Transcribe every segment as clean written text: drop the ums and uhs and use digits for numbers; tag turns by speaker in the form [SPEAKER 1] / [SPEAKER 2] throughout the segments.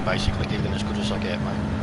[SPEAKER 1] basically giving as good as I get, mate.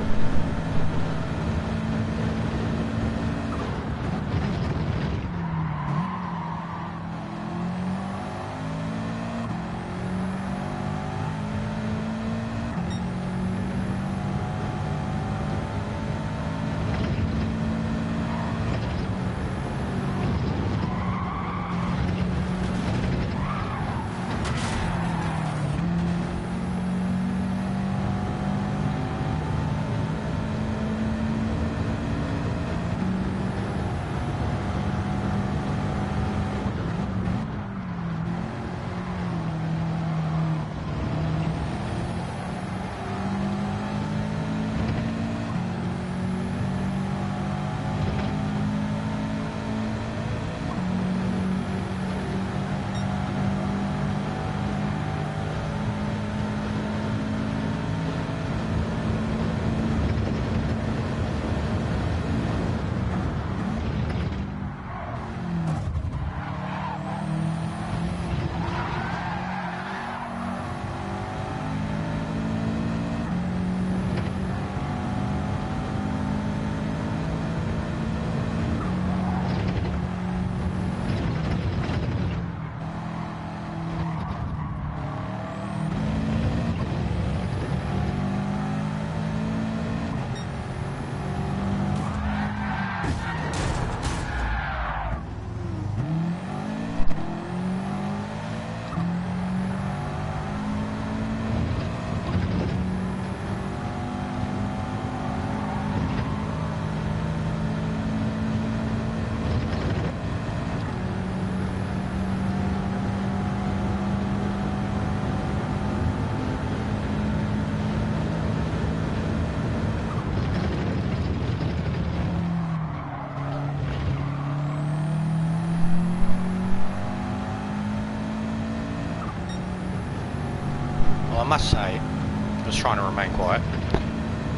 [SPEAKER 1] I must say, I was trying to remain quiet.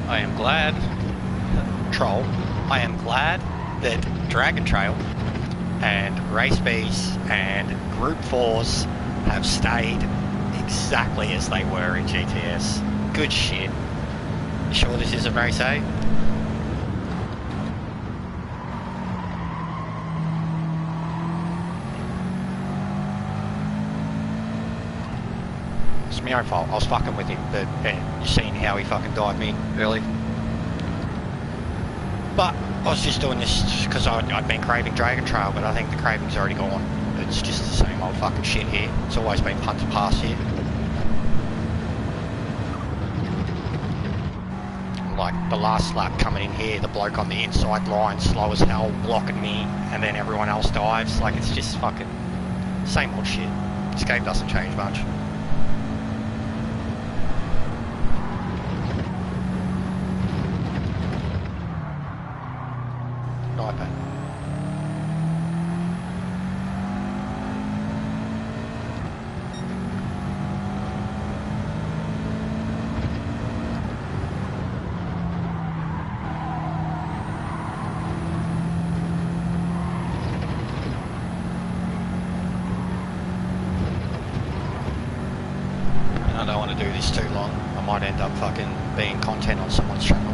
[SPEAKER 1] I am glad, I am glad that Dragon Trail and Race Bs and Group 4s have stayed exactly as they were in GTS. Good shit. You sure this isn't Race A? It's my own fault. I was fucking with him, but you seen how he fucking dived me early. But I was just doing this because I'd been craving Dragon Trail, but I think the craving's already gone. It's just the same old fucking shit here. It's always been punted past here. Like the last lap coming in here, the bloke on the inside line, slow as hell, blocking me, and then everyone else dives. Like, it's just fucking same old shit. This game doesn't change much. iPad. I don't want to do this too long. I might end up fucking being content on someone's channel.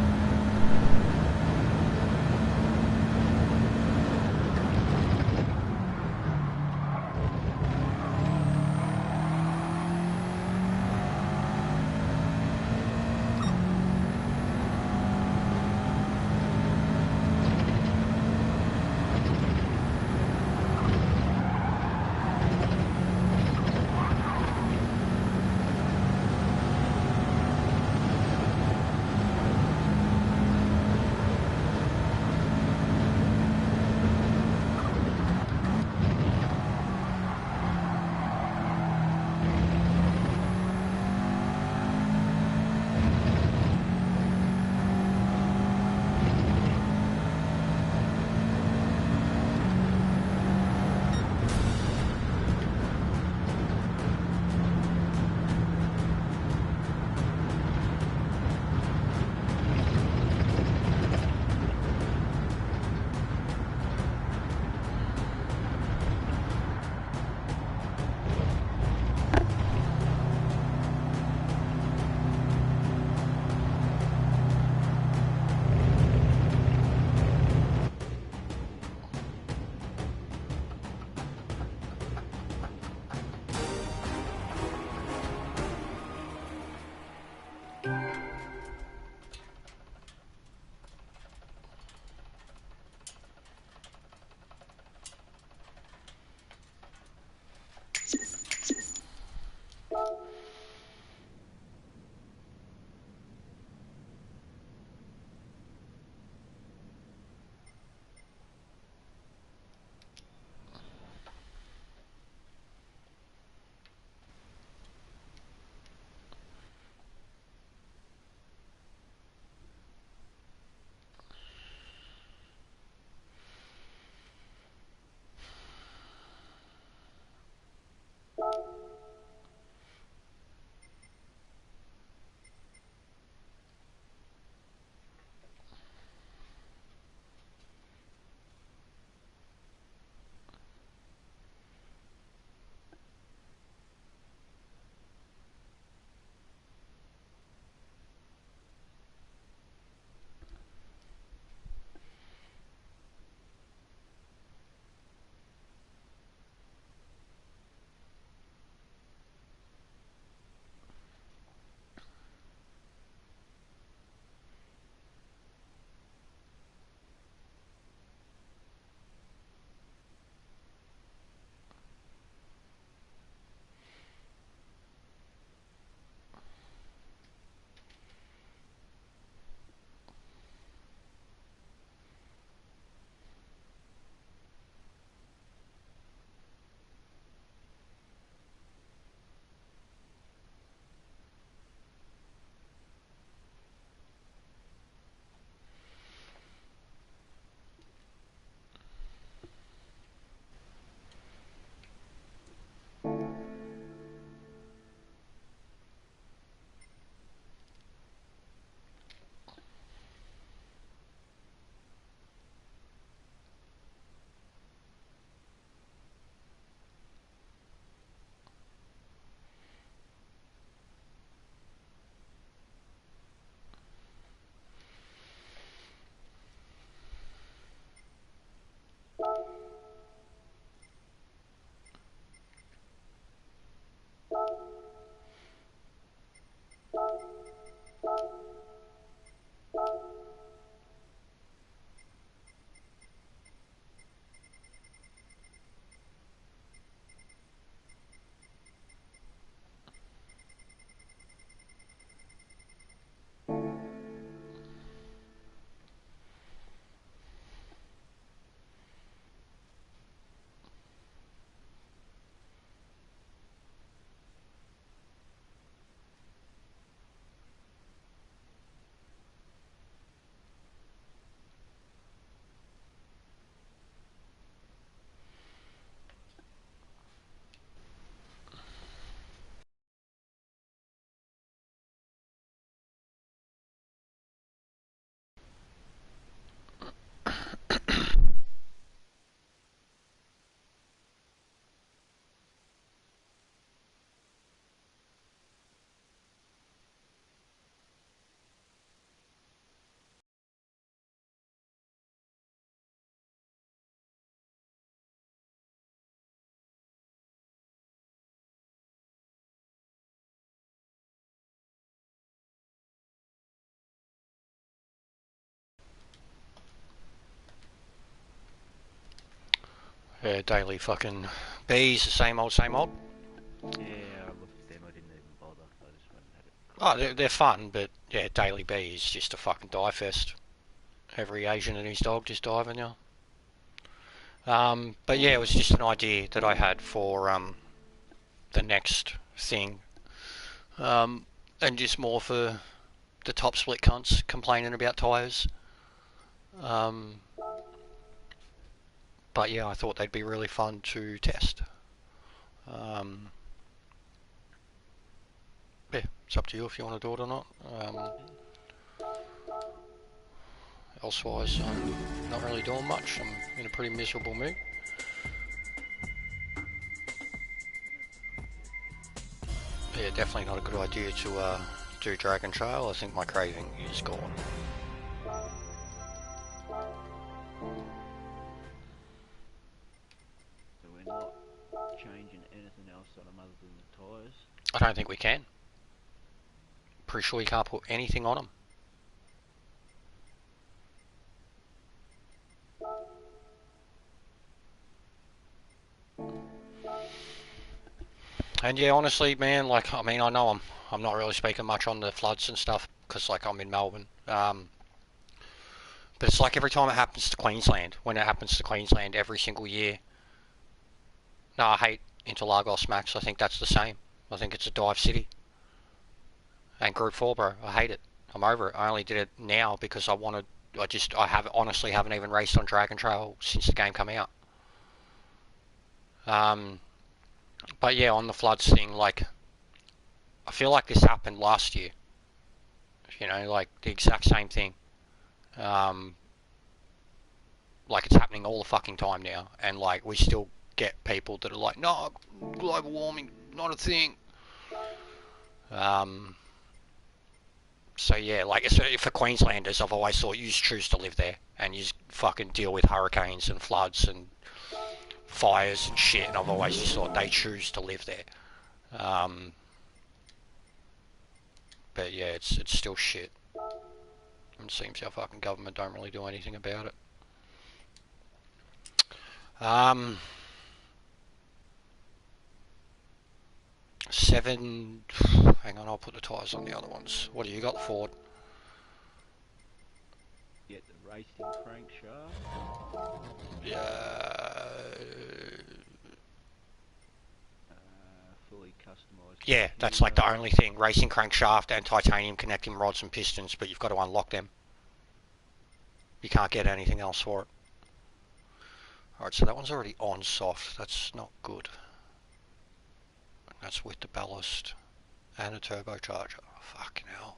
[SPEAKER 1] Yeah, daily fucking bees, the same old, same old.
[SPEAKER 2] Yeah, I looked at them, I didn't even bother. I just went and had it.
[SPEAKER 1] Oh, they're fun, but yeah, daily bee is just a fucking die fest. Every Asian and his dog just diving now. But yeah, it was just an idea that I had for the next thing, and just more for the top split cunts complaining about tyres. Um, but yeah, I thought they'd be really fun to test. Um, yeah, it's up to you if you want to do it or not. Elsewise, I'm not really doing much. I'm in a pretty miserable mood. Yeah, definitely not a good idea to do Dragon Trail. I think my craving is gone.
[SPEAKER 2] So we're not changing anything else on them other than the tyres.
[SPEAKER 1] I don't think we can. Pretty sure you can't put anything on them. And yeah, honestly, man, like, I mean, I know I'm not really speaking much on the floods and stuff because, like, I'm in Melbourne. But it's like every time it happens to Queensland, when it happens to Queensland every single year. No, I hate Interlagos Max. I think that's the same. I think it's a dive city. And Group 4, bro, I hate it. I'm over it. I only did it now because I wanted. I have honestly haven't even raced on Dragon Trail since the game came out. Um, but yeah, on the floods thing, like, I feel like this happened last year. You know, like the exact same thing. Um, like it's happening all the fucking time now, and like we still get people that are like, no, global warming, not a thing. Um, so yeah, like for Queenslanders, I've always thought you just choose to live there and you just fucking deal with hurricanes and floods and fires and shit. And I've always just thought they choose to live there. Um, but yeah, it's still shit. It seems our fucking government don't really do anything about it. Um, 7. Hang on, I'll put the tyres on the other ones. What do you got, Ford?
[SPEAKER 2] Get the racing crankshaft.
[SPEAKER 1] Yeah.
[SPEAKER 2] Fully customised.
[SPEAKER 1] Yeah, that's like the only thing. Racing crankshaft and titanium connecting rods and pistons, but you've got to unlock them. You can't get anything else for it. Alright, so that one's already on soft. That's not good. That's with the ballast and a turbocharger. Fucking hell.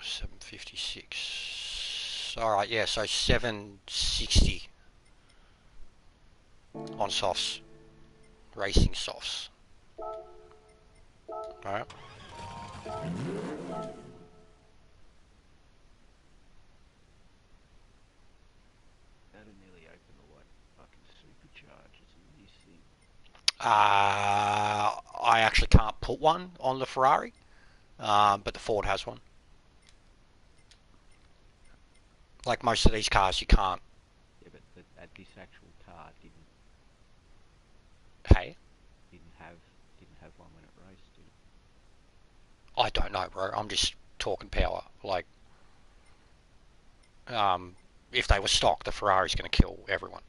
[SPEAKER 1] $756. Alright, yeah, so 760 on softs. Racing softs. Alright.
[SPEAKER 2] That'll nearly open the white fucking supercharge.
[SPEAKER 1] I actually can't put one on the Ferrari, but the Ford has one. Like most of these cars, you can't.
[SPEAKER 2] Yeah, but this actual car
[SPEAKER 1] Hey,
[SPEAKER 2] didn't have one when it raced, did it?
[SPEAKER 1] I don't know, bro. I'm just talking power. Like, if they were stock, the Ferrari's going to kill everyone.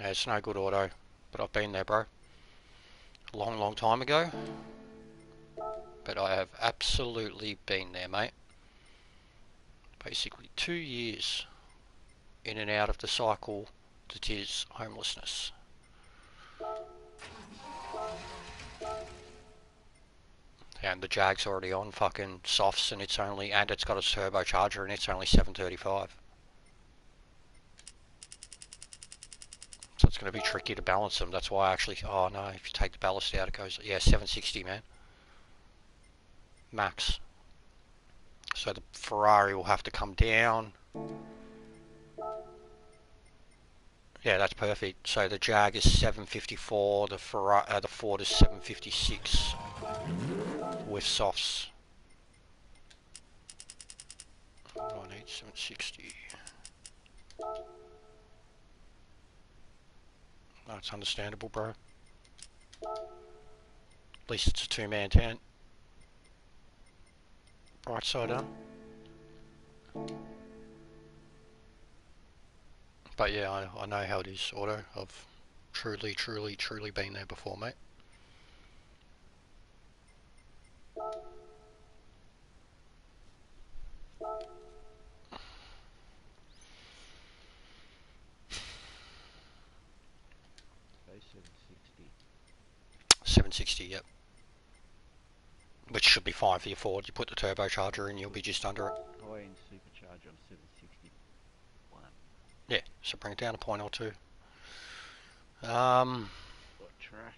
[SPEAKER 1] Yeah, it's no good auto, but I've been there, bro. A long, long time ago. But I have absolutely been there, mate. Basically 2 years in and out of the cycle that is homelessness. And the Jag's already on fucking softs, and it's got a turbocharger, and it's only 735. So it's going to be tricky to balance them. That's why I actually, oh no, if you take the ballast out, it goes, yeah, 760, man. Max. So the Ferrari will have to come down. Yeah, that's perfect. So the Jag is 754, the Ford is 756 with softs. 760. That's understandable, bro. At least it's a two-man tent. Right side up. But yeah, I know how it is, auto. I've truly, truly, truly been there before, mate.
[SPEAKER 2] Say 760.
[SPEAKER 1] 760, yep. Which should be fine for your Ford. You put the turbocharger in, you'll be just under it.
[SPEAKER 2] High-end supercharger on 761.
[SPEAKER 1] Yeah, so bring it down a point or two.
[SPEAKER 2] What track?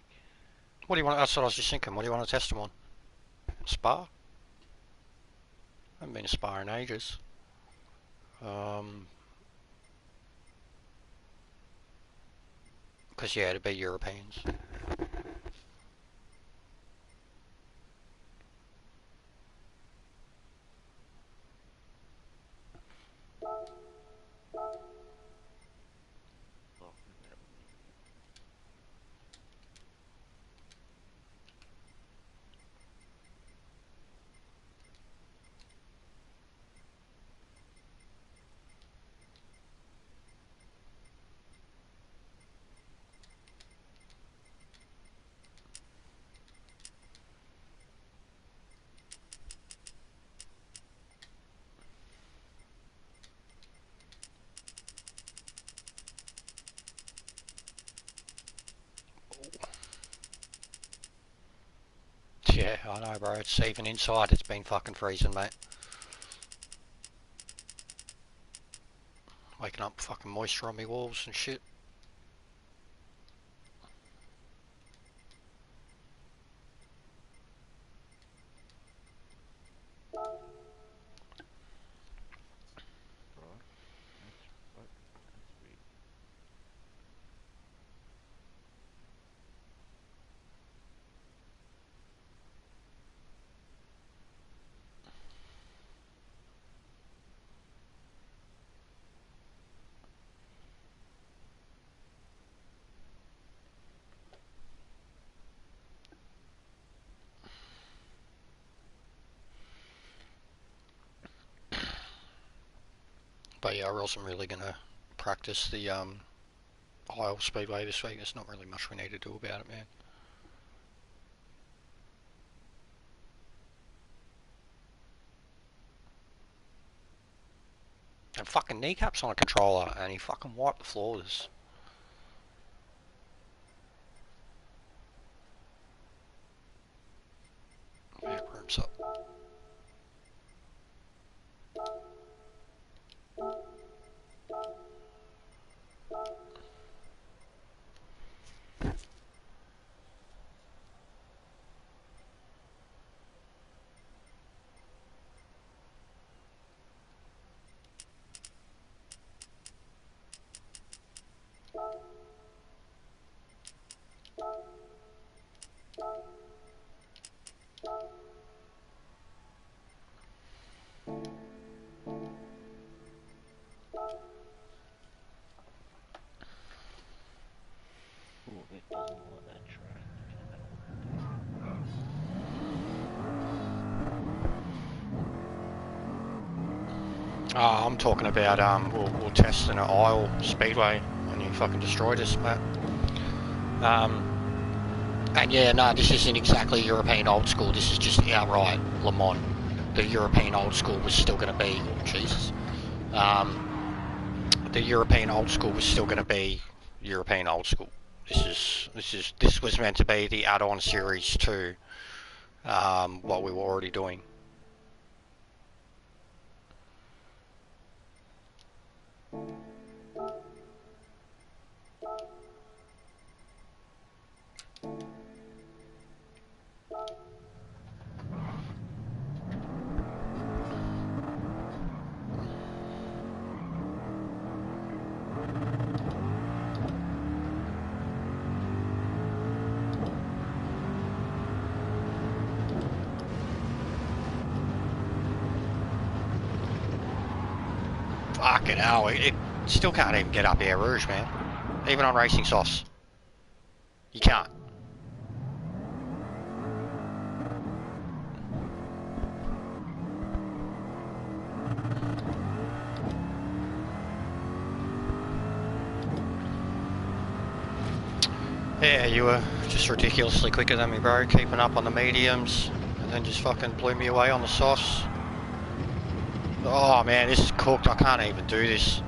[SPEAKER 1] What do you want? That's what I was just thinking. What do you want to test them on? Spa? I haven't been to Spa in ages. Because yeah, it'd be Europeans.
[SPEAKER 2] Oh, that one.
[SPEAKER 1] Yeah, I know, bro. It's even inside. It's been fucking freezing, mate. Waking up fucking moisture on me walls and shit.
[SPEAKER 2] Right. That's weird.
[SPEAKER 1] But yeah, I wasn't really gonna practice the Isle Speedway this week. There's not really much we need to do about it, man. And fucking kneecaps on a controller, and he fucking wiped the floors. Yeah, room's up. I'm talking about we'll test in an aisle speedway when you fucking destroyed us, Matt. And yeah, no, this isn't exactly European old school. This is just outright Le Mans. The European old school was still going to be Jesus. The European old school was still going to be European old school. This was meant to be the add-on series to what we were already doing. Fucking hell, it still can't even get up Air Rouge, man. Even on racing softs. You can't. Yeah, you were just ridiculously quicker than me, bro. Keeping up on the mediums, and then just fucking blew me away on the softs. Oh man, this is cooked. I can't even do this.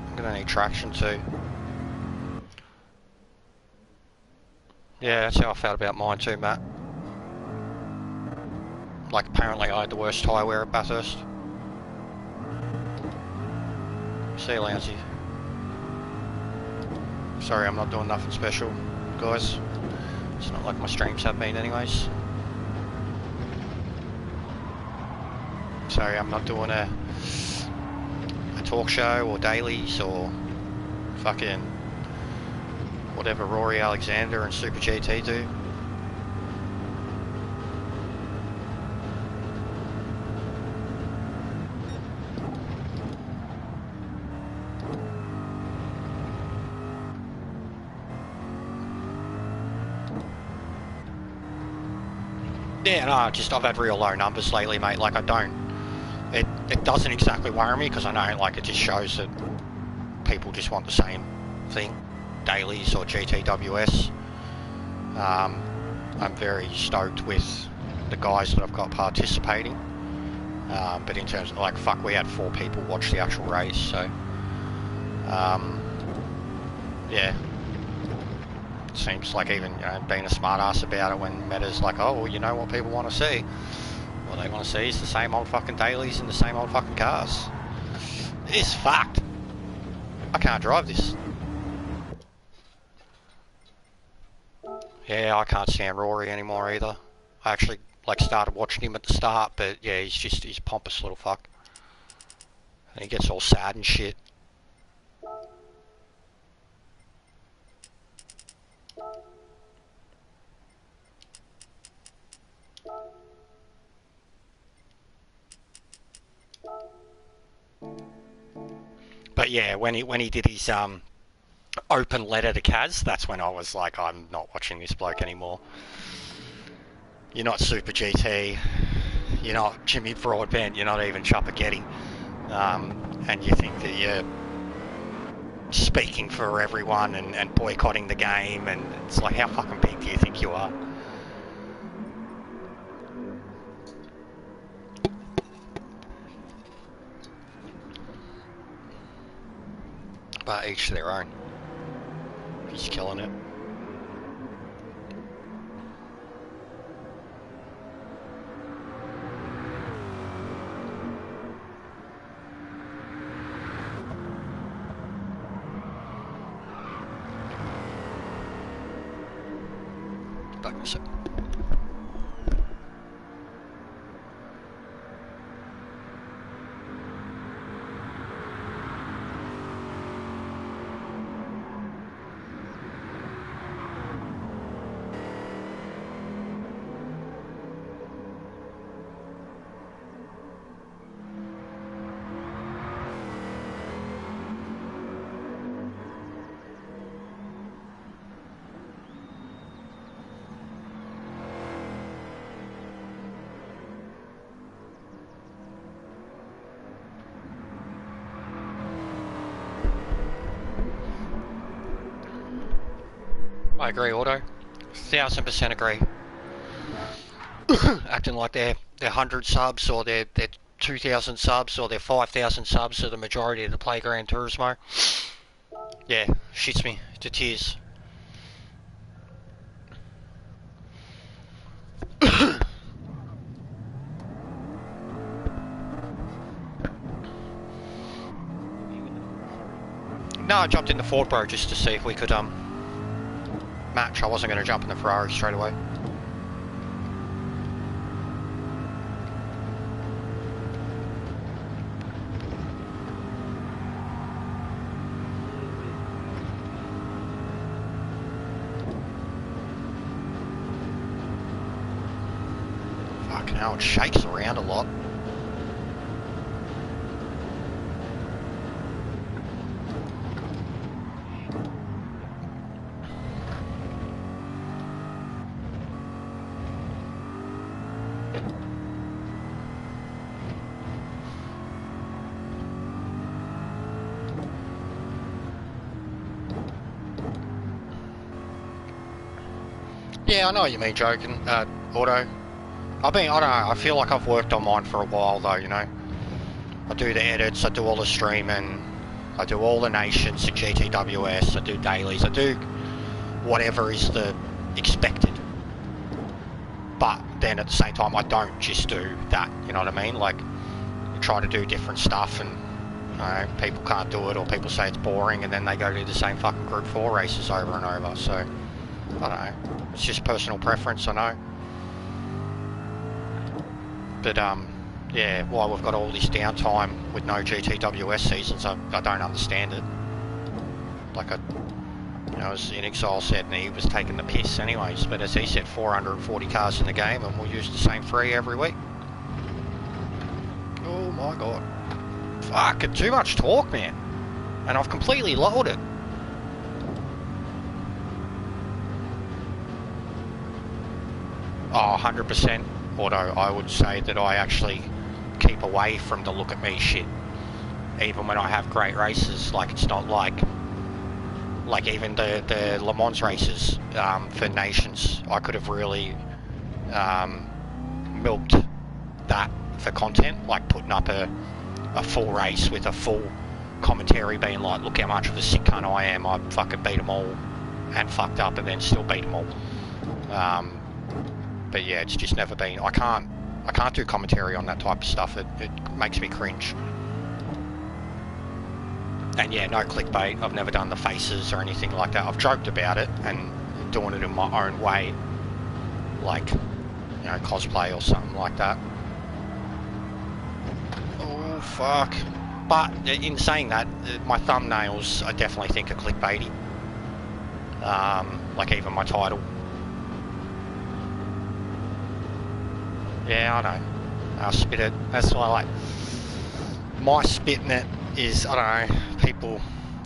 [SPEAKER 1] I'm gonna need traction too. Yeah, that's how I felt about mine too, Matt. Like, apparently I had the worst tyre wear at Bathurst. See you, Lousy. Sorry, I'm not doing nothing special, guys. It's not like my streams have been anyways. Sorry, I'm not doing a talk show or dailies or fucking whatever Rory Alexander and Super GT do. Yeah, no, I've had real low numbers lately, mate. Like, it doesn't exactly worry me because I know, like, it just shows that people just want the same thing, dailies or GTWS. I'm very stoked with the guys that I've got participating. But in terms of, like, fuck, we had 4 people watch the actual race, so yeah. It seems like even, you know, being a smart ass about it when Meta's like, oh, well, you know what people want to see? What they want to see is the same old fucking dailies and the same old fucking cars. It's fucked. I can't drive this. Yeah, I can't stand Rory anymore either. I actually, like, started watching him at the start, but yeah, he's a pompous little fuck. And he gets all sad and shit. But yeah, when he did his open letter to Kaz, that's when I was like, I'm not watching this bloke anymore. You're not Super GT, you're not Jimmy Broadbent, you're not even Chopper Getty, and you think that you're speaking for everyone and boycotting the game, and it's like, how fucking big do you think you are? But each to their own. He's killing it. Back in a sec. I agree, Auto. 1000% agree. Acting like they're 100 subs or they're 2,000 subs or they're 5,000 subs are the majority of the play Gran Turismo. Yeah, shits me to tears. No, I jumped in the Ford, bro, just to see if we could match. I wasn't going to jump in the Ferrari straight away. Fucking hell, it shakes around a lot. Yeah, I know what you mean, joking, Auto. I don't know, I feel like I've worked on mine for a while though, you know. I do the edits, I do all the streaming, I do all the nations, the GTWS, I do dailies, I do whatever is the expected. But then at the same time, I don't just do that, you know what I mean? Like, you try to do different stuff and people can't do it or people say it's boring and then they go do the same fucking Group 4 races over and over, so, I don't know. It's just personal preference, I know. But, yeah, why we've got all this downtime with no GTWS seasons, I don't understand it. Like, you know, as In Exile said, and he was taking the piss anyways, but as he said, 440 cars in the game and we'll use the same 3 every week. Oh my god. Fuck, too much talk, man. And I've completely lowered it. Oh, 100%. Auto, I would say that I actually keep away from the look at me shit. Even when I have great races, like it's not like even the Le Mans races for nations, I could have really milked that for content, like putting up a full race with a full commentary being like, look how much of a sick cunt I am, I fucking beat them all and fucked up and then still beat them all. But yeah, it's just never been, I can't do commentary on that type of stuff, it makes me cringe. And yeah, no clickbait, I've never done the faces or anything like that. I've joked about it and doing it in my own way, like, you know, cosplay or something like that. Oh, fuck. But in saying that, my thumbnails I definitely think are clickbaity. Like even my title. Yeah, I know. I'll spit it. That's why I like. My spit in it is, I don't know, people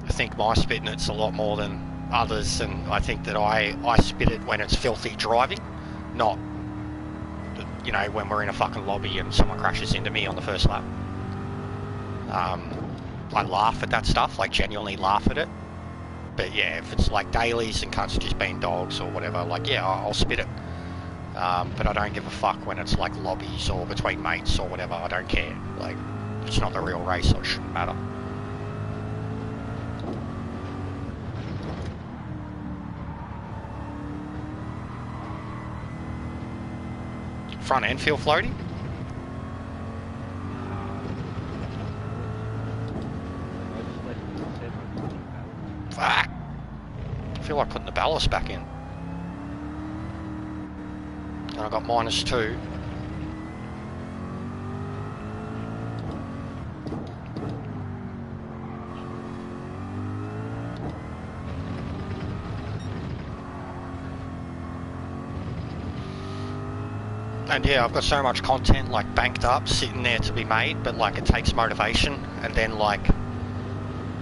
[SPEAKER 1] think my spit in it's a lot more than others, and I think that I spit it when it's filthy driving, not, you know, when we're in a fucking lobby and someone crashes into me on the first lap. I laugh at that stuff, like genuinely laugh at it. But yeah, if it's like dailies and cunts just being dogs or whatever, like yeah, I'll spit it. But I don't give a fuck when it's like lobbies or between mates or whatever, I don't care. Like, it's not the real race, so it shouldn't matter. Front end feel floaty? Fuck! I feel like putting the ballast back in. And I got -2. And yeah, I've got so much content like banked up, sitting there to be made, but like it takes motivation, and then like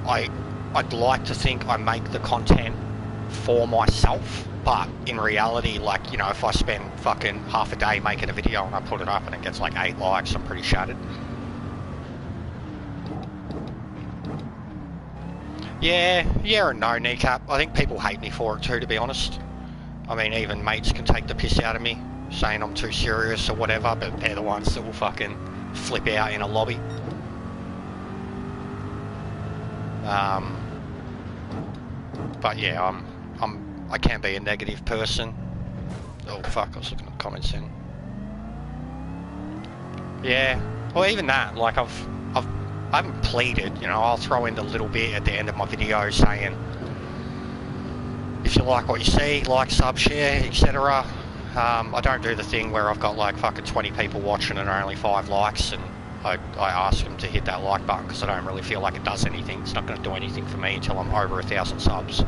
[SPEAKER 1] I'd like to think I make the content for myself, but in reality, like, you know, if I spend fucking half a day making a video and I put it up and it gets like 8 likes, I'm pretty shattered. Yeah and no, Kneecap. I think people hate me for it too, to be honest. I mean, even mates can take the piss out of me, saying I'm too serious or whatever, but they're the ones that will fucking flip out in a lobby. But yeah, I can be a negative person. Oh fuck, I was looking at the comments then. Yeah, well even that, like I haven't pleaded, you know, I'll throw in the little bit at the end of my video saying, if you like what you see, like, sub, share, etc. I don't do the thing where I've got like fucking 20 people watching and only 5 likes, and I ask them to hit that like button because I don't really feel like it does anything. It's not going to do anything for me until I'm over 1,000 subs.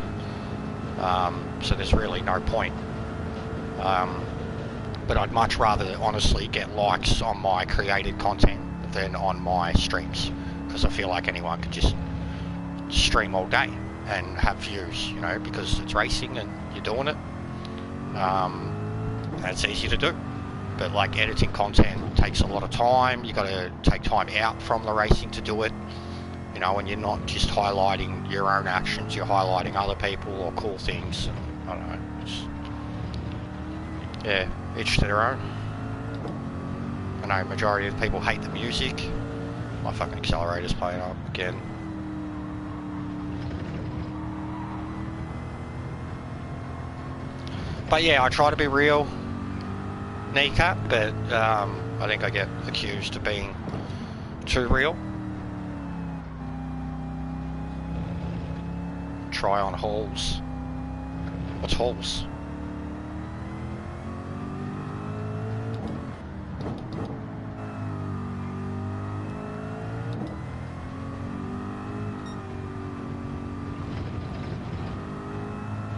[SPEAKER 1] So there's really no point. But I'd much rather honestly get likes on my created content than on my streams, because I feel like anyone can just stream all day and have views, you know, because it's racing and you're doing it. And it's easy to do. But like editing content takes a lot of time. You got to take time out from the racing to do it, you know, and you're not just highlighting your own actions, you're highlighting other people or cool things. And, I don't know. Yeah, each to their own. I know majority of people hate the music. My fucking accelerator's playing up again. But yeah, I try to be real, kneecap, but I think I get accused of being too real. Try on halls. What's halls?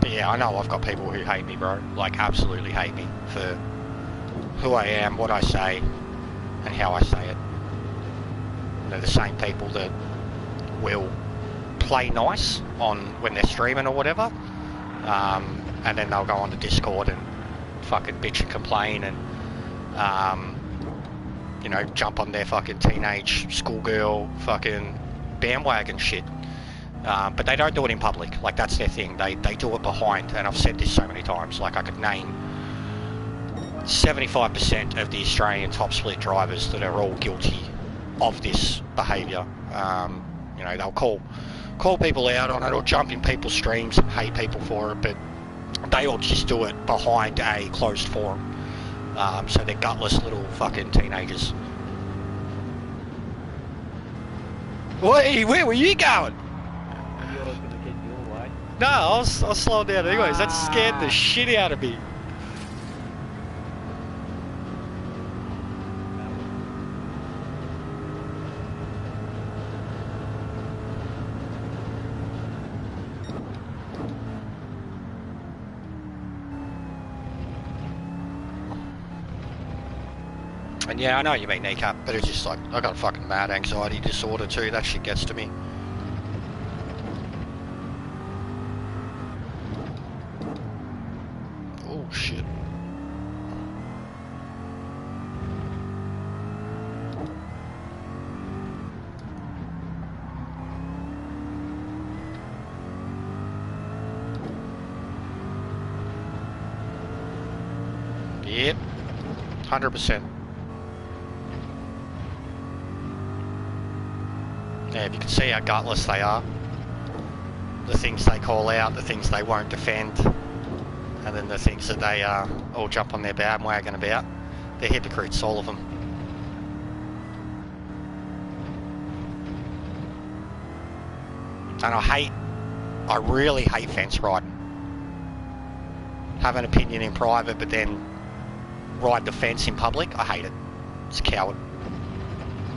[SPEAKER 1] Yeah, I know I've got people who hate me, bro. Like, absolutely hate me for who I am, what I say, and how I say it. And they're the same people that will play nice on when they're streaming or whatever, and then they'll go on to Discord and fucking bitch and complain and, you know, jump on their fucking teenage schoolgirl fucking bandwagon shit. But they don't do it in public. Like, that's their thing. They do it behind, and I've said this so many times. Like, I could name 75% of the Australian top split drivers that are all guilty of this behaviour. You know, they'll call people out on it or jump in people's streams and hate people for it, but they all just do it behind a closed forum. So they're gutless little fucking teenagers. Wait, where were you going? No, I was slowing down anyways. That scared the shit out of me. And yeah, I know you mean kneecap, but it's just like, I got a fucking mad anxiety disorder too. That shit gets to me. Oh shit. Yep, 100%. Yeah, if you can see how gutless they are, the things they call out, the things they won't defend, and then the things that they all jump on their bandwagon about, they're hypocrites, all of them. And I really hate fence riding. Have an opinion in private, but then ride the fence in public. I hate it. It's a coward.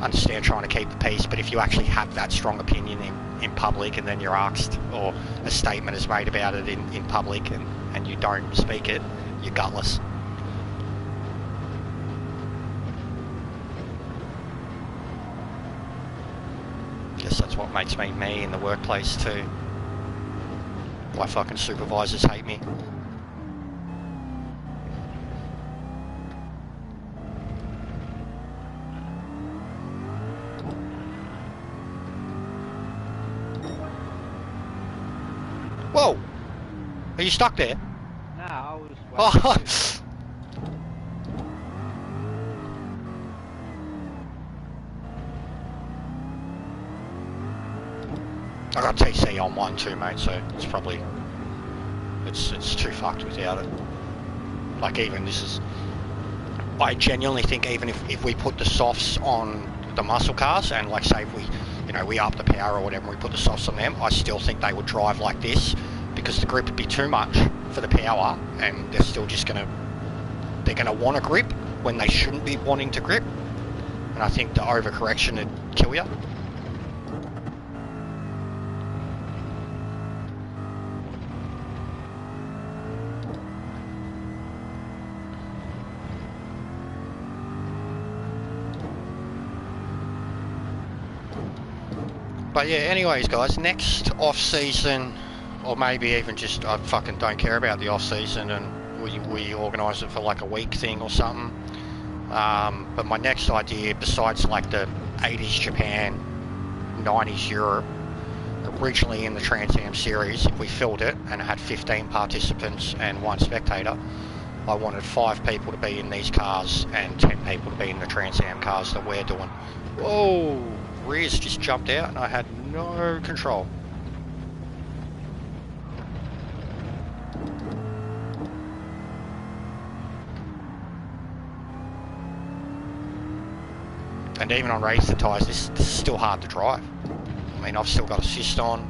[SPEAKER 1] Understand trying to keep the peace, but if you actually have that strong opinion in public and then you're asked or a statement is made about it in public and you don't speak it, you're gutless. Guess that's what makes me me in the workplace too. Why fucking supervisors hate me. Whoa! Are you stuck there?
[SPEAKER 2] No, I was
[SPEAKER 1] Oh. I got TC on one too, mate, so it's probably it's too fucked without it. Like, even this is, I genuinely think even if we put the softs on the muscle cars and, like, say if we, you know, we up the power or whatever, we put the softs on them, I still think they would drive like this, because the grip would be too much for the power, and they're still just gonna want to grip when they shouldn't be wanting to grip, and I think the overcorrection would kill you. But yeah, anyways guys, next off-season, or maybe even just, I fucking don't care about the off-season, and we organise it for like a week thing or something. But my next idea, besides like the 80s Japan, 90s Europe, originally in the Trans Am series, if we filled it and it had 15 participants and 1 spectator, I wanted 5 people to be in these cars and 10 people to be in the Trans Am cars that we're doing. Whoa! Rears just jumped out and I had no control. And even on racer tyres, this is still hard to drive. I mean, I've still got assist on.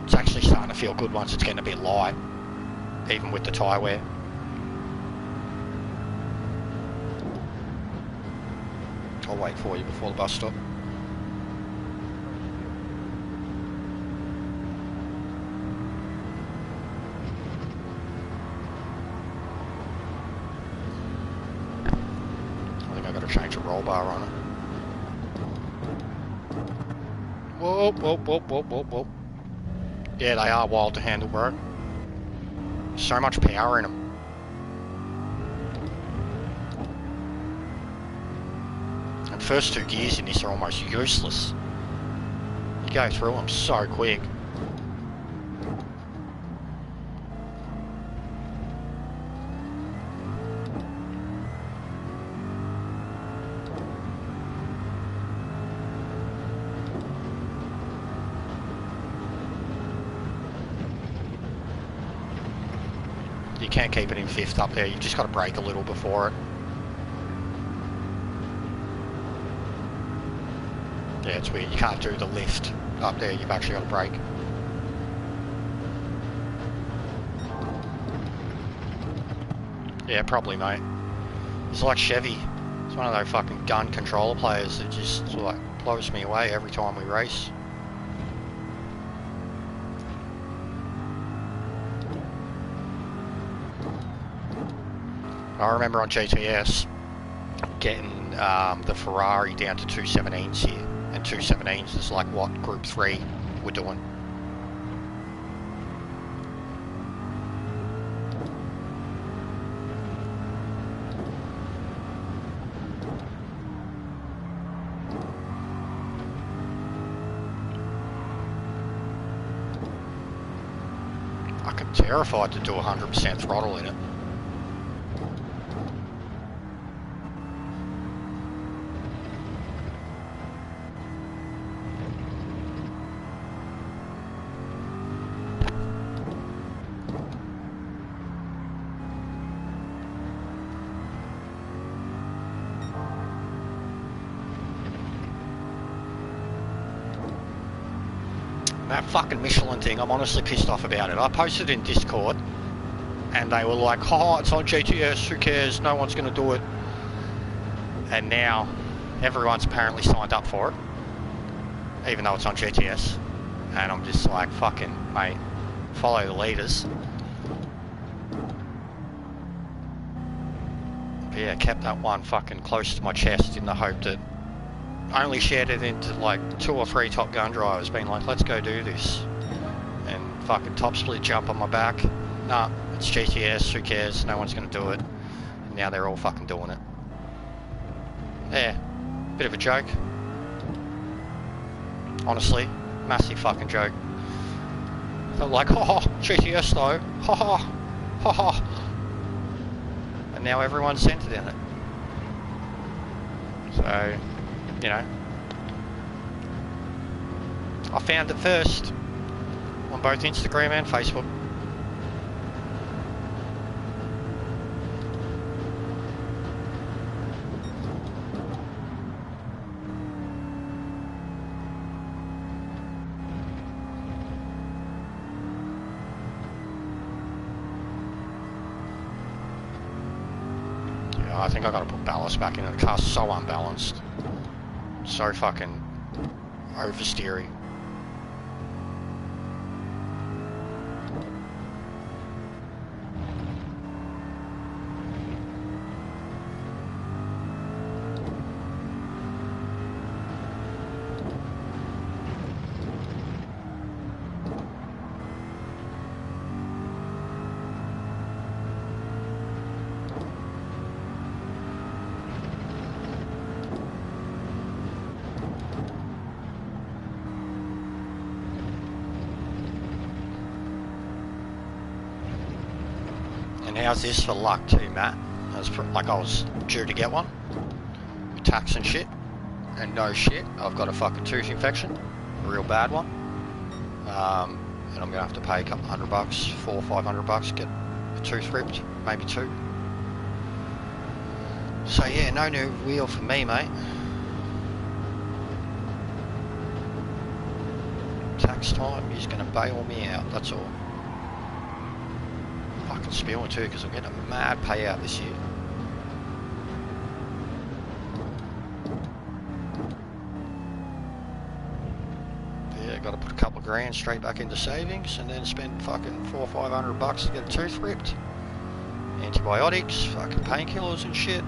[SPEAKER 1] It's actually starting to feel good once it's getting a bit light, even with the tyre wear. I'll wait for you before the bus stop. I think I've got to change the roll bar on it. Whoa, whoa, whoa, whoa, whoa, whoa. Yeah, they are wild to handle, bro. So much power in them. And first 2 gears in this are almost useless. You go through them so quick. You can't keep it in 5th up there, you've just got to brake a little before it. Yeah, it's weird, you can't do the lift up there, you've actually got to brake. Yeah, probably, mate. It's like Chevy. It's one of those fucking gun controller players that just like blows me away every time we race. I remember on GTS getting the Ferrari down to 217s here, and 217s is like what Group 3 we're doing. I'm terrified to do 100% throttle in it. That fucking Michelin thing, I'm honestly pissed off about it. I posted in Discord and they were like, oh, it's on GTS, who cares, no one's going to do it. And now everyone's apparently signed up for it, even though it's on GTS. And I'm just like, fucking, mate, follow the leaders. But yeah, kept that one fucking close to my chest in the hope that I only shared it into like 2 or 3 Top Gun drivers being like, let's go do this. And fucking top split jump on my back. Nah, it's GTS, who cares, no one's going to do it. And now they're all fucking doing it. Yeah, bit of a joke. Honestly, massive fucking joke. They're like, oh, GTS though, ha ha, ha ha. And now everyone's centered in it. So, you know, I found it first on both Instagram and Facebook. Yeah, I think I gotta put ballast back into the car. So unbalanced, so fucking oversteery. And how's this for luck too, Matt? I was due to get one with tax and shit, and no shit, I've got a fucking tooth infection, a real bad one, and I'm gonna have to pay a couple $100, $400 or $500, get a tooth ripped, maybe two. So yeah, no new wheel for me, mate. Tax time, he's gonna bail me out, that's all. Fucking spewing too, because I'm getting a mad payout this year. Yeah, got to put a couple of grand straight back into savings, and then spend fucking $400 or $500 to get a tooth ripped. Antibiotics, fucking painkillers and shit.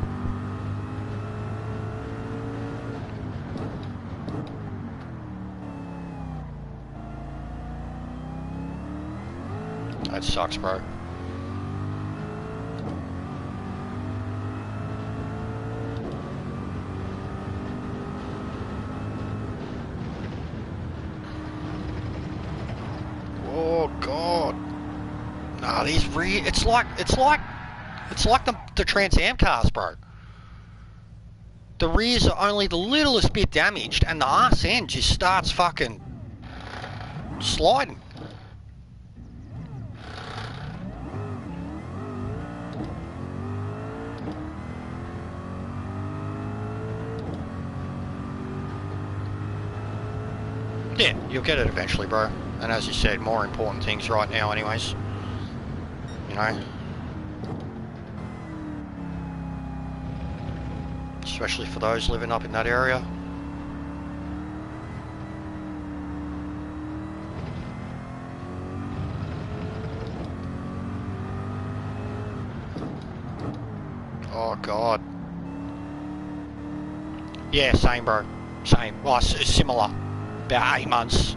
[SPEAKER 1] That sucks, bro. Oh god. Nah, these it's like the Trans Am cars, bro. The rears are only the littlest bit damaged, and the arse end just starts fucking sliding. Yeah, you'll get it eventually, bro. And as you said, more important things right now anyways. You know? Especially for those living up in that area. Oh god. Yeah, same, bro. Same. Well, similar. About 8 months,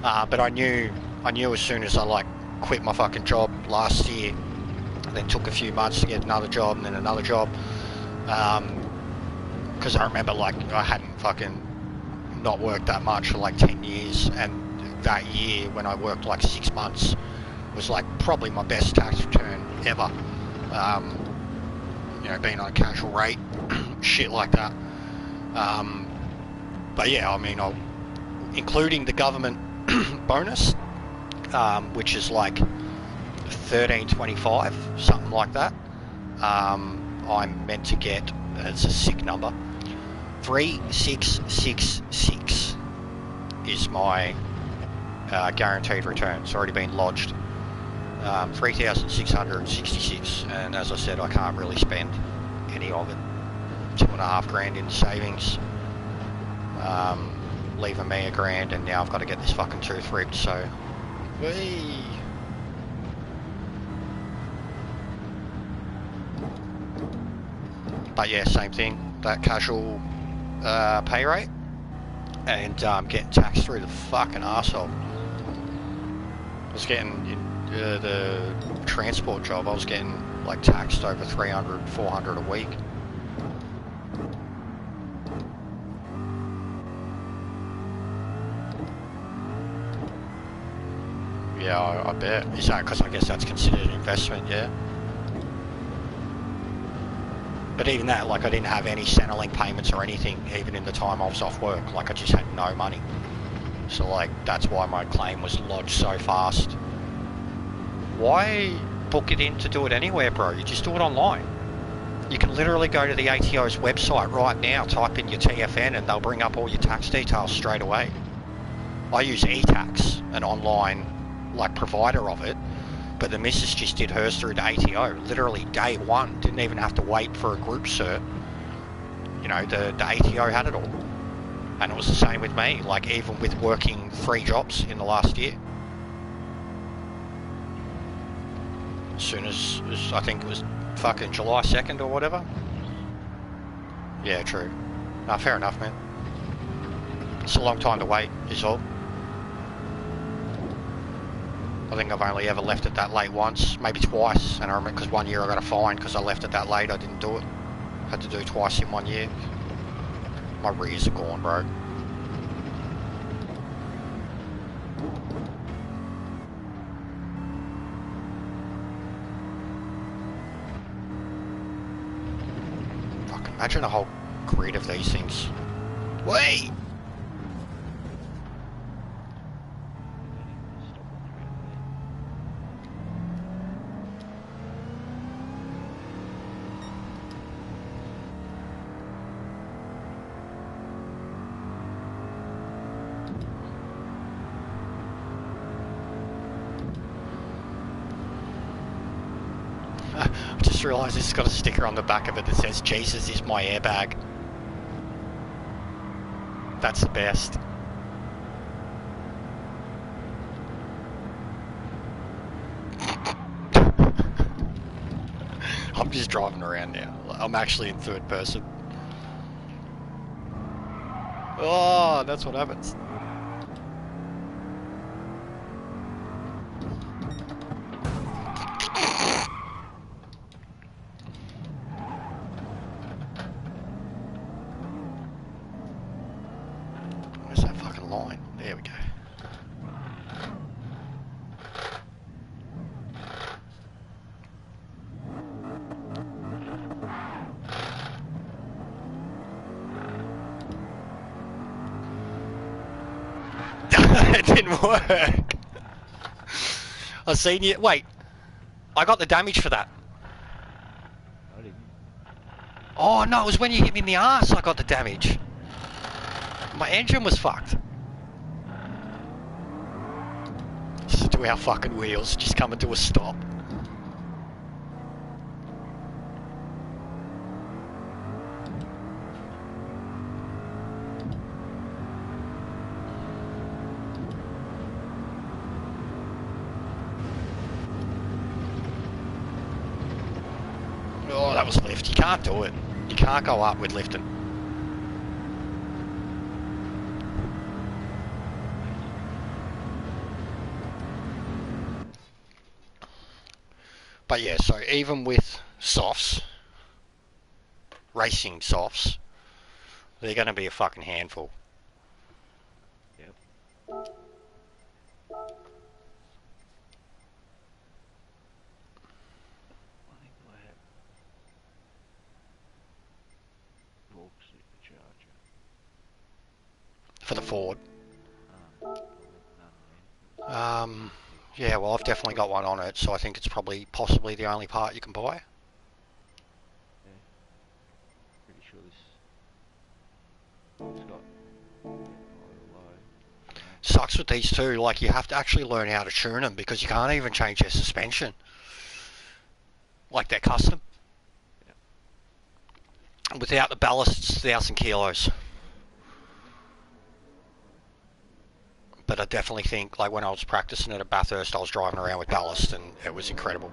[SPEAKER 1] but I knew as soon as I quit my fucking job last year, and then took a few months to get another job and then another job, because I remember I hadn't fucking not worked that much for 10 years, and that year when I worked 6 months was probably my best tax return ever. You know, being on a casual rate, shit like that. But yeah, I mean, including the government bonus, which is $13.25, something like that. I'm meant to get, it's a sick number, 3666 is my guaranteed return. It's already been lodged. 3,666, and as I said, I can't really spend any of it. 2.5 grand in savings. Leaving me a grand, and now I've got to get this fucking tooth ripped, so whee. But yeah, same thing, that casual pay rate, and getting taxed through the fucking arsehole. I was getting the transport job, I was getting taxed over 300, 400 a week. Yeah, I bet. Is that because I guess that's considered an investment, yeah? But even that, like, I didn't have any Centrelink payments or anything, even in the time I was off work. Like, I just had no money. So, like, that's why my claim was lodged so fast. Why book it in to do it anywhere, bro? You just do it online. You can literally go to the ATO's website right now, type in your TFN, and they'll bring up all your tax details straight away. I use eTax, an online, like, provider of it. But the missus just did hers through the ATO, literally day one. Didn't even have to wait for a group cert. You know, the ATO had it all. And it was the same with me, like even with working 3 jobs in the last year. As soon as I think it was fucking July 2nd or whatever. Yeah, true. No, fair enough, man. It's a long time to wait, is all. I think I've only ever left it that late once, maybe twice, and I remember because one year I got a fine because I left it that late. I didn't do it. Had to do it twice in 1 year. My rears are gone, bro. Fucking imagine a whole grid of these things. Wait! I just realised it's got a sticker on the back of it that says, "Jesus is my airbag." That's the best. I'm just driving around now. I'm actually in third person. Oh, that's what happens. Where's that fucking line? There we go. It didn't work. I seen you. Wait, I got the damage for that.
[SPEAKER 2] I didn't.
[SPEAKER 1] Oh no, it was when you hit me in the ass I got the damage. My engine was fucked. Just to our fucking wheels, just coming to a stop. Oh, that was lift. You can't do it. You can't go up with lifting. But yeah, so even with softs, racing softs, they're going to be a fucking handful.
[SPEAKER 2] Yep. I think I have Volk supercharger.
[SPEAKER 1] For the Ford.
[SPEAKER 2] I went none then.
[SPEAKER 1] Yeah, well, I've definitely got one on it, so I think it's possibly the only part you can buy.
[SPEAKER 2] Yeah. Pretty sure this it's got oil low.
[SPEAKER 1] Sucks with these two, like you have to actually learn how to tune them because you can't even change their suspension. Like they're custom.
[SPEAKER 2] Yep.
[SPEAKER 1] Without the ballast, it's 1,000 kilos. But I definitely think, like when I was practicing it at Bathurst, I was driving around with ballast and it was incredible.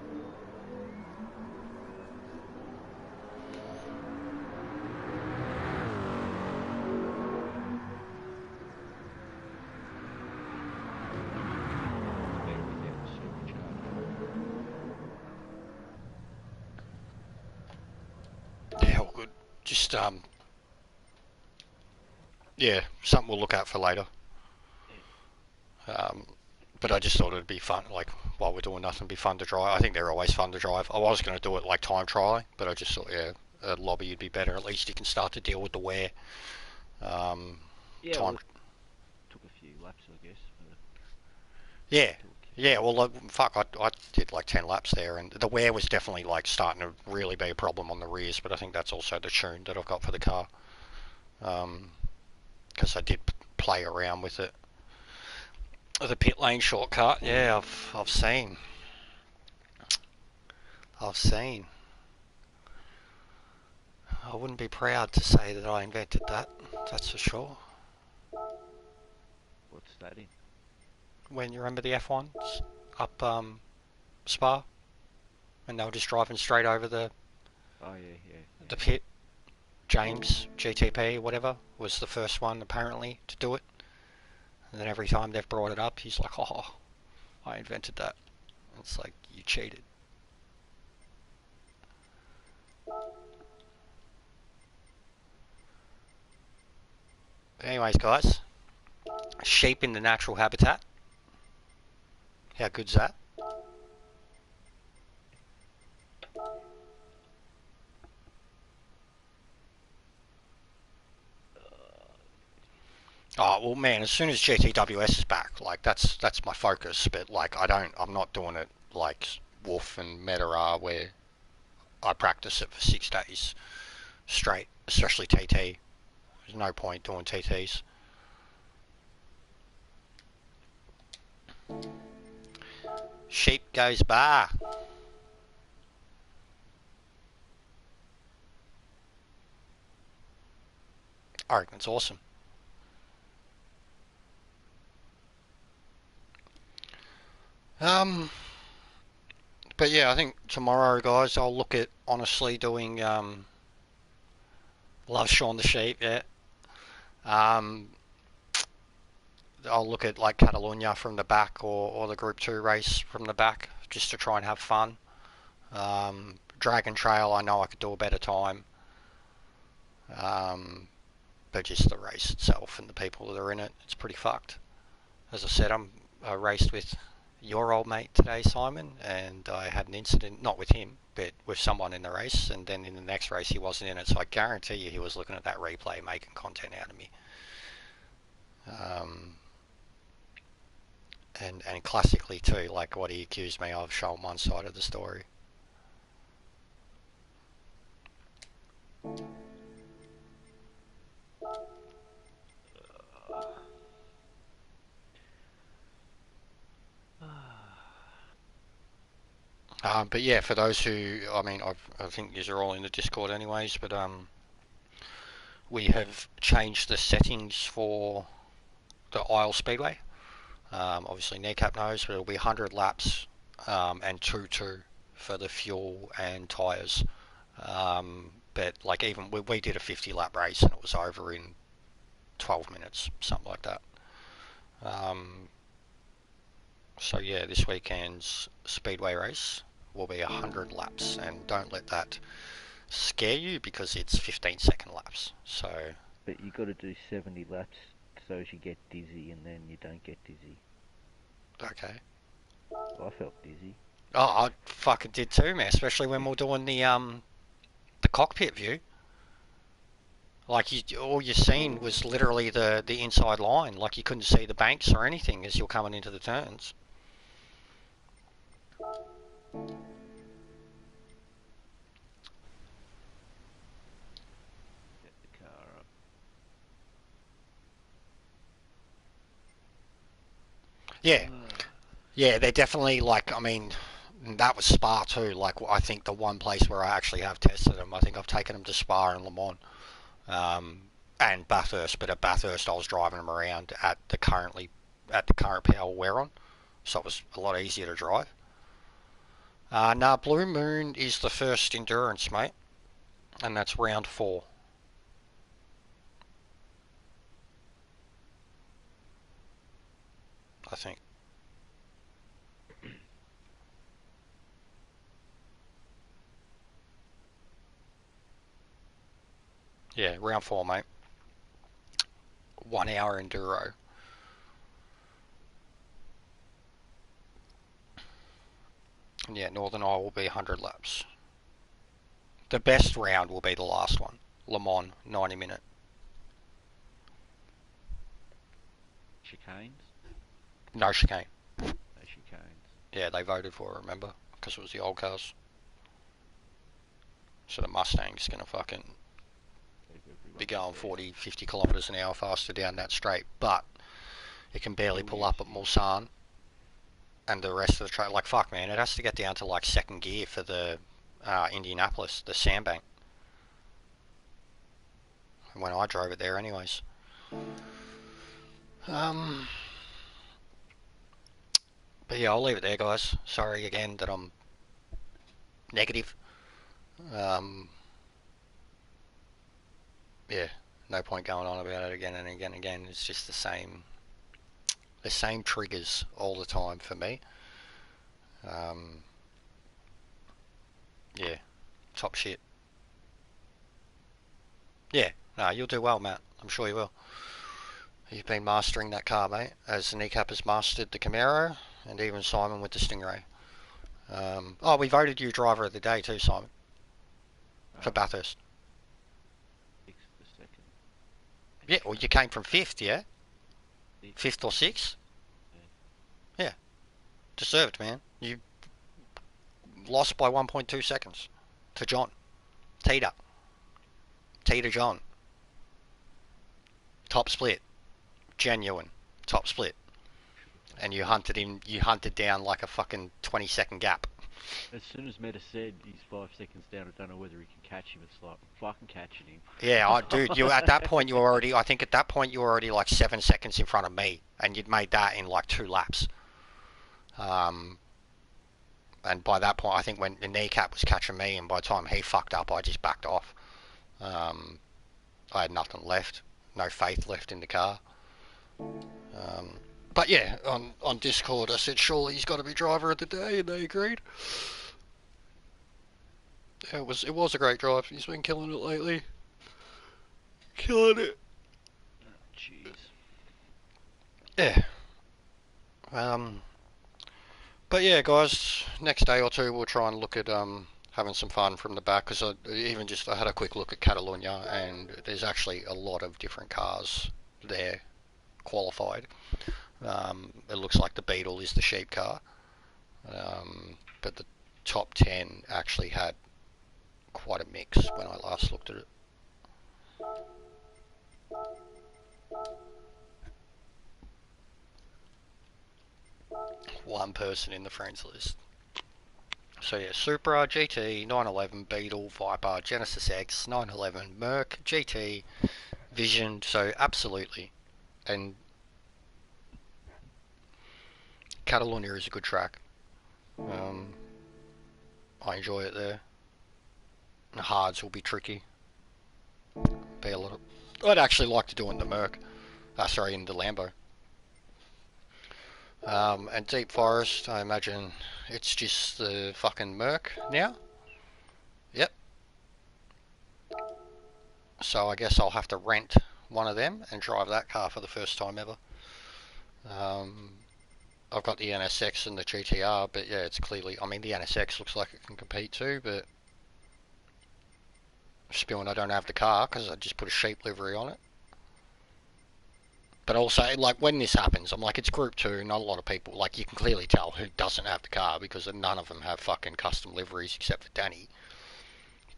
[SPEAKER 2] Better without the supercharger.
[SPEAKER 1] Yeah, all good. Just, yeah, something we'll look at for later. But I just thought it'd be fun, like, while we're doing nothing, it'd be fun to drive. I think they're always fun to drive. I was going to do it like time trialing, but I just thought, yeah, a lobby would be better. At least you can start to deal with the wear.
[SPEAKER 2] Yeah,
[SPEAKER 1] Time.
[SPEAKER 2] well, it took a few laps, I guess.
[SPEAKER 1] Yeah. Yeah, well, fuck, I did like 10 laps there, and the wear was definitely like starting to really be a problem on the rears, but I think that's also the tune that I've got for the car. Because I did play around with it. The pit lane shortcut, yeah, I've seen. I've seen. I wouldn't be proud to say that I invented that, that's for sure.
[SPEAKER 2] What's that in?
[SPEAKER 1] When you remember the F1s up Spa, and they were just driving straight over the
[SPEAKER 2] Oh, yeah.
[SPEAKER 1] pit. James, GTP, whatever, was the first one apparently to do it. And then every time they've brought it up, he's like, oh, I invented that. It's like, you cheated. Anyways, guys, sheep in the natural habitat. How good's that? Oh well, man. As soon as GTWS is back, like that's my focus. But like, I'm not doing it like Wolf and Meta are, where I practice it for 6 days straight, especially TT. There's no point doing TTs. Sheep goes bar. I reckon it's awesome. But yeah, I think tomorrow, guys, I'll look at honestly doing Love Shaun the Sheep. Yeah. Um, I'll look at like Catalunya from the back, or the Group 2 race from the back, just to try and have fun. Dragon Trail, I know I could do a better time. But just the race itself and the people that are in it, it's pretty fucked. As I said, I raced with your old mate today, Simon, and I had an incident, not with him, but with someone in the race, and then in the next race he wasn't in it, so I guarantee you he was looking at that replay making content out of me. And classically too, like what he accused me of, showing one side of the story. But yeah, for those who, I mean, I think these are all in the Discord anyways, but we have changed the settings for the Isle Speedway. Obviously, NECAP knows, but it'll be 100 laps and 2-2 for the fuel and tyres. But like, even we did a 50 lap race and it was over in 12 minutes, something like that. So yeah, this weekend's Speedway race will be 100 laps, and don't let that scare you because it's 15-second laps. So.
[SPEAKER 2] But you got to do 70 laps so as you get dizzy, and then you don't get dizzy.
[SPEAKER 1] Okay.
[SPEAKER 2] Well, I felt dizzy.
[SPEAKER 1] Oh, I fucking did too, man. Especially when we we're doing the cockpit view. Like, all you seen was literally the inside line. Like, you couldn't see the banks or anything as you're coming into the turns.
[SPEAKER 2] Get the car up.
[SPEAKER 1] Yeah. Yeah, they're definitely, like, I mean, that was Spa too. Like, I think the one place where I actually have tested them, I think I've taken them to Spa and Le Mans. And Bathurst, but at Bathurst I was driving them around at the current power we're on, so it was a lot easier to drive. Nah, Blue Moon is the first endurance, mate, and that's round 4. I think. Yeah, round 4, mate. 1 hour enduro. And yeah, Northern Eye will be 100 laps. The best round will be the last one. Le Mans, 90 minute.
[SPEAKER 2] Chicanes?
[SPEAKER 1] No chicane.
[SPEAKER 2] No chicanes.
[SPEAKER 1] Yeah, they voted for it, remember? Because it was the old cars. So the Mustang's going to fucking be going 40, 50 kilometres an hour faster down that straight. But it can barely pull up at Mulsanne. And the rest of the track, like, fuck, man, it has to get down to, like, second gear for the Indianapolis, the sandbank. When I drove it there anyways. But yeah, I'll leave it there, guys. Sorry again that I'm negative. Yeah, no point going on about it again and again and again. It's just the same triggers all the time for me. Yeah, top shit. Yeah, no, you'll do well, Matt. I'm sure you will. You've been mastering that car, mate, as the Kneecap has mastered the Camaro, and even Simon with the Stingray. Oh, we voted you driver of the day too, Simon, for Bathurst. Yeah, well, you came from 5th, yeah? 5th or 6th? Yeah. Deserved, man. You lost by 1.2 seconds to John. Teeter John. Top split. Genuine. Top split. And you hunted down like a fucking 20-second gap.
[SPEAKER 2] As soon as Meta said he's 5 seconds down, I don't know whether he can catch him. It's like, I'm fucking catching him.
[SPEAKER 1] Yeah, dude, at that point you were already, I think at that point you were already like 7 seconds in front of me, and you'd made that in like 2 laps. And by that point, I think when the Kneecap was catching me, and by the time he fucked up, I just backed off. I had nothing left, no faith left in the car. But yeah, on Discord I said surely he's got to be driver of the day, and they agreed. Yeah, it was a great drive. He's been killing it lately. Killing it.
[SPEAKER 2] Oh, jeez.
[SPEAKER 1] Yeah. But yeah, guys, next day or two we'll try and look at having some fun from the back, because I had a quick look at Catalunya, and there's actually a lot of different cars there qualified. It looks like the Beetle is the sheep car, but the top 10 actually had quite a mix when I last looked at it. One person in the friends list. So yeah, Supra, GT, 911, Beetle, Viper, Genesis X, 911, Merc, GT, Vision, so absolutely. And Catalunya is a good track. I enjoy it there. The hards will be tricky. Be a lot of... I'd actually like to do it in the Merc. In the Lambo. And Deep Forest, I imagine it's just the fucking Merc now. Yep. So I guess I'll have to rent one of them and drive that car for the first time ever. I've got the NSX and the GTR, but yeah, it's clearly... I mean, the NSX looks like it can compete too, but... Spewing I don't have the car, because I just put a sheep livery on it. But also, like, when this happens, I'm like, it's Group 2, not a lot of people... Like, you can clearly tell who doesn't have the car, because none of them have fucking custom liveries except for Danny.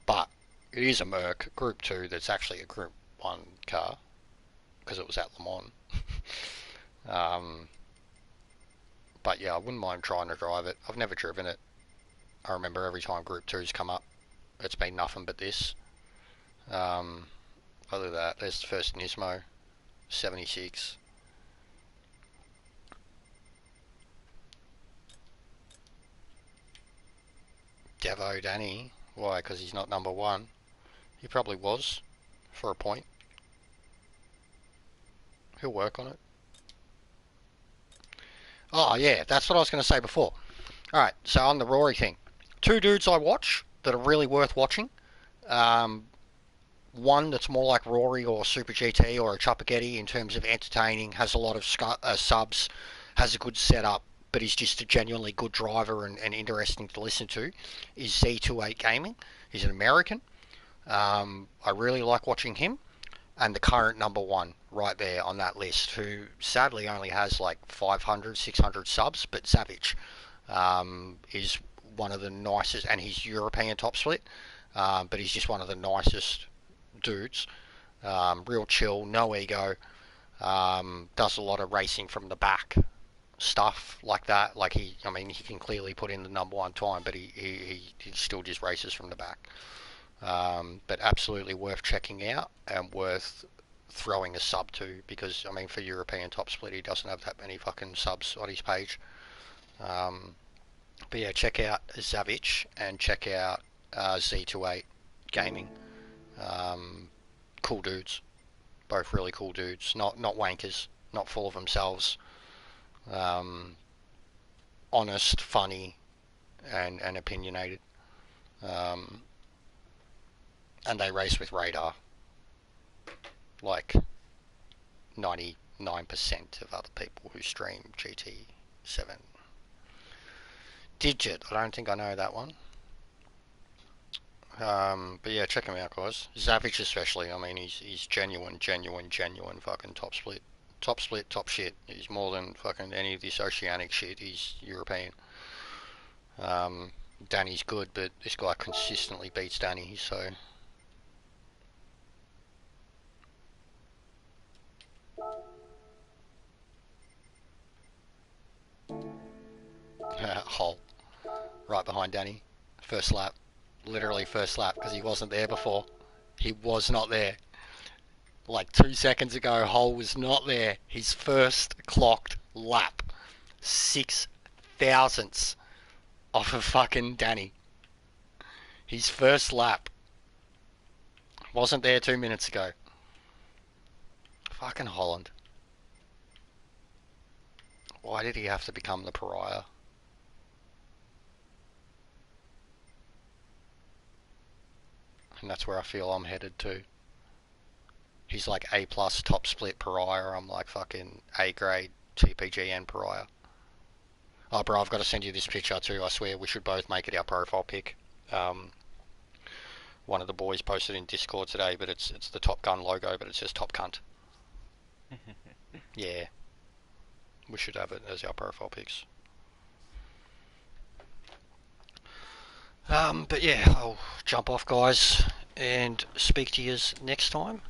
[SPEAKER 1] But it is a Merc, Group 2, that's actually a Group 1 car, because it was at Le Mans. But yeah, I wouldn't mind trying to drive it. I've never driven it. I remember every time Group 2's come up, it's been nothing but this. Other than that, there's the first Nismo, 76. Devo Danny. Why? Because he's not number 1. He probably was, for a point. He'll work on it. Oh yeah, that's what I was going to say before. Alright, so on the Rory thing. 2 dudes I watch that are really worth watching. One that's more like Rory or Super GT or a Choppagetti in terms of entertaining, has a lot of subs, has a good setup, but he's just a genuinely good driver and interesting to listen to, is Z28 Gaming. He's an American. I really like watching him. And the current number one right there on that list, who sadly only has like 500, 600 subs, but Savage is one of the nicest, and he's European top split, but he's just one of the nicest dudes. Real chill, no ego, does a lot of racing from the back stuff like that. Like he can clearly put in the number one time, but he still just races from the back. But absolutely worth checking out and worth throwing a sub to, because I mean, for European top split, he doesn't have that many fucking subs on his page. But yeah, check out Zavich and check out Z28 Gaming. Cool dudes, both really cool dudes. Not wankers, not full of themselves. Honest, funny, and opinionated. And they race with radar, like 99% of other people who stream GT7. Digit, I don't think I know that one. But yeah, check him out, guys. Zavich especially, I mean, he's genuine fucking top split. Top split, top shit. He's more than fucking any of this oceanic shit. He's European. Danny's good, but this guy consistently beats Danny, so... Hole. Right behind Danny. First lap. Literally first lap, because he wasn't there before. He was not there. Like 2 seconds ago, Hole was not there. His first clocked lap. 6 thousandths off of fucking Danny. His first lap. Wasn't there 2 minutes ago. Fucking Holland. Why did he have to become the pariah? And that's where I feel I'm headed to. He's like A plus top split pariah. I'm like fucking A grade TPGN pariah. Oh, bro, I've got to send you this picture too. I swear we should both make it our profile pic. One of the boys posted in Discord today, but it's the Top Gun logo, but it says Top Cunt. Yeah, we should have it as our profile pics. But yeah, I'll jump off, guys, and speak to you next time.